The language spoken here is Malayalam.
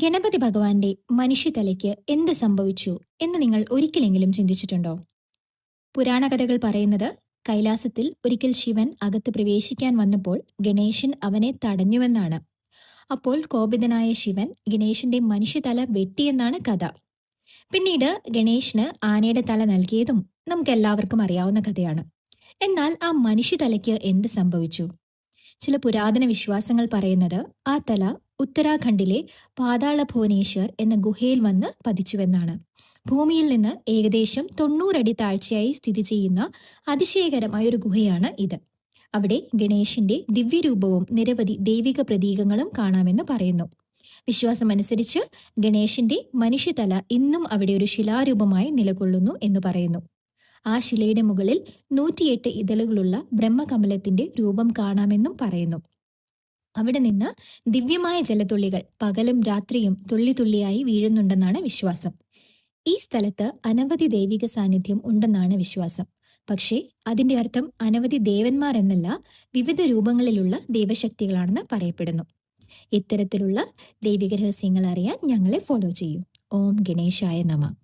ഗണപതി ഭഗവാന്റെ മനുഷ്യതലയ്ക്ക് എന്ത് സംഭവിച്ചു എന്ന് നിങ്ങൾ ഒരിക്കലെങ്കിലും ചിന്തിച്ചിട്ടുണ്ടോ? പുരാണ കഥകൾ പറയുന്നത് കൈലാസത്തിൽ ഒരിക്കൽ ശിവൻ അകത്ത് പ്രവേശിക്കാൻ വന്നപ്പോൾ ഗണേശൻ അവനെ തടഞ്ഞുവെന്നാണ്. അപ്പോൾ കോപിതനായ ശിവൻ ഗണേശന്റെ മനുഷ്യതല വെട്ടിയെന്നാണ് കഥ. പിന്നീട് ഗണേശന് ആനയുടെ തല നൽകിയതും നമുക്കെല്ലാവർക്കും അറിയാവുന്ന കഥയാണ്. എന്നാൽ ആ മനുഷ്യതലയ്ക്ക് എന്ത് സംഭവിച്ചു? ചില പുരാതന വിശ്വാസങ്ങൾ പറയുന്നത് ആ തല ഉത്തരാഖണ്ഡിലെ പാതാള ഭുവനേശ്വർ എന്ന ഗുഹയിൽ വന്ന് പതിച്ചുവെന്നാണ്. ഭൂമിയിൽ നിന്ന് ഏകദേശം 90 അടി താഴ്ചയായി സ്ഥിതി ചെയ്യുന്ന അതിശയകരമായ ഒരു ഗുഹയാണ് ഇത്. അവിടെ ഗണേശന്റെ ദിവ്യരൂപവും നിരവധി ദൈവിക പ്രതീകങ്ങളും കാണാമെന്ന് പറയുന്നു. വിശ്വാസമനുസരിച്ച് ഗണേശന്റെ മനുഷ്യതല ഇന്നും അവിടെ ഒരു ശിലാരൂപമായി നിലകൊള്ളുന്നു എന്ന് പറയുന്നു. ആ ശിലയുടെ മുകളിൽ 108 ഇതളുകളുള്ള ബ്രഹ്മകമലത്തിന്റെ രൂപം കാണാമെന്നും പറയുന്നു. അവിടെ നിന്ന് ദിവ്യമായ ജലതുള്ളികൾ പകലും രാത്രിയും തുള്ളി തുള്ളിയായി വീഴുന്നുണ്ടെന്നാണ് വിശ്വാസം. ഈ സ്ഥലത്ത് അനവധി ദൈവിക സാന്നിധ്യം ഉണ്ടെന്നാണ് വിശ്വാസം. പക്ഷേ അതിന്റെ അർത്ഥം അനവധി ദേവന്മാർ എന്നല്ല, വിവിധ രൂപങ്ങളിലുള്ള ദൈവശക്തികളാണെന്ന് പറയപ്പെടുന്നു. ഇത്തരത്തിലുള്ള ദൈവിക രഹസ്യങ്ങൾ അറിയാൻ ഞങ്ങളെ ഫോളോ ചെയ്യൂ. ഓം ഗണേശായ നമഃ.